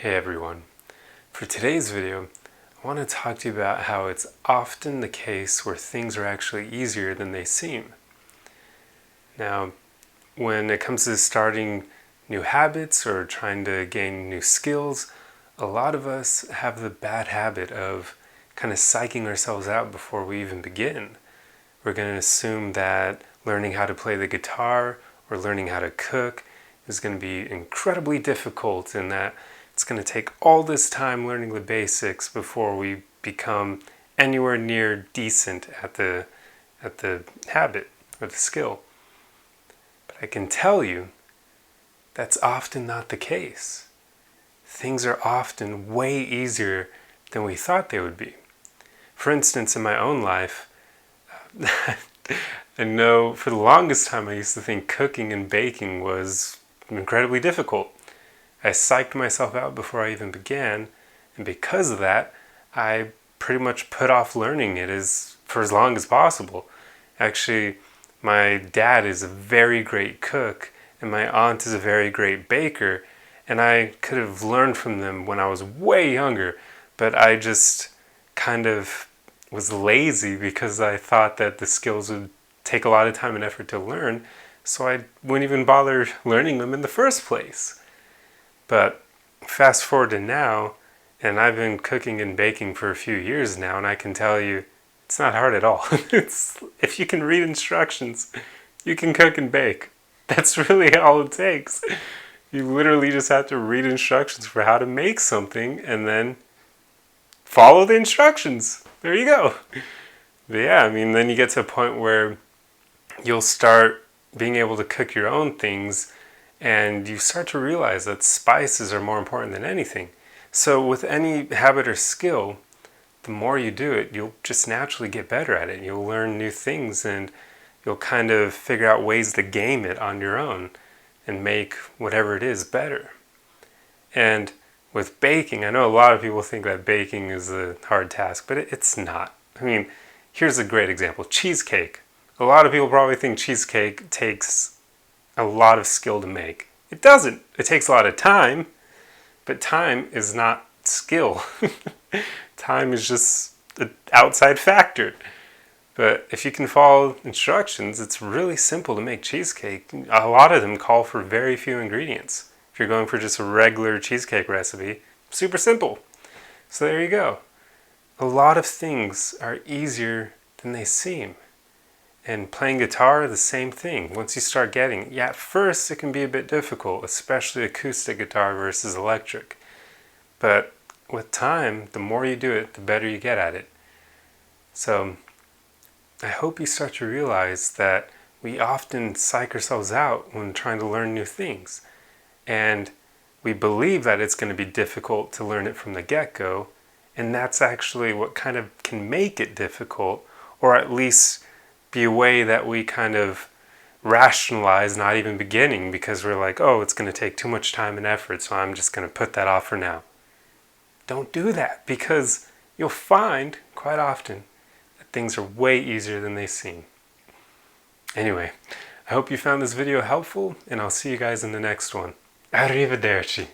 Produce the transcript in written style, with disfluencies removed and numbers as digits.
Hey everyone. For today's video, I want to talk to you about how it's often the case where things are actually easier than they seem. Now, when it comes to starting new habits or trying to gain new skills, a lot of us have the bad habit of kind of psyching ourselves out before we even begin. We're going to assume that learning how to play the guitar or learning how to cook is going to be incredibly difficult, and that it's going to take all this time learning the basics before we become anywhere near decent at the habit or the skill. But I can tell you that's often not the case. Things are often way easier than we thought they would be. For instance, in my own life, I know for the longest time I used to think cooking and baking was incredibly difficult. I psyched myself out before I even began, and because of that, I pretty much put off learning it for as long as possible. Actually, my dad is a very great cook, and my aunt is a very great baker, and I could have learned from them when I was way younger, but I just kind of was lazy because I thought that the skills would take a lot of time and effort to learn, so I wouldn't even bother learning them in the first place. But fast forward to now, and I've been cooking and baking for a few years now, and I can tell you it's not hard at all. If you can read instructions, you can cook and bake. That's really all it takes. You literally just have to read instructions for how to make something and then follow the instructions. There you go. But yeah, then you get to a point where you'll start being able to cook your own things, and you start to realize that spices are more important than anything. So with any habit or skill, the more you do it, you'll just naturally get better at it. You'll learn new things, and you'll kind of figure out ways to game it on your own and make whatever it is better. And with baking, I know a lot of people think that baking is a hard task, but it's not. Here's a great example. Cheesecake. A lot of people probably think cheesecake takes a lot of skill to make. It doesn't. It takes a lot of time, but time is not skill. Time is just an outside factor. But if you can follow instructions, it's really simple to make cheesecake. A lot of them call for very few ingredients. If you're going for just a regular cheesecake recipe, super simple. So there you go. A lot of things are easier than they seem. And playing guitar, the same thing. Once you start getting, at first it can be a bit difficult, especially acoustic guitar versus electric. But with time, the more you do it, the better you get at it. So I hope you start to realize that we often psych ourselves out when trying to learn new things. And we believe that it's going to be difficult to learn it from the get-go, and that's actually what kind of can make it difficult, or at least be a way that we kind of rationalize not even beginning, because we're like, oh, it's going to take too much time and effort, so I'm just going to put that off for now. Don't do that, because you'll find quite often that things are way easier than they seem. Anyway, I hope you found this video helpful, and I'll see you guys in the next one. Arrivederci.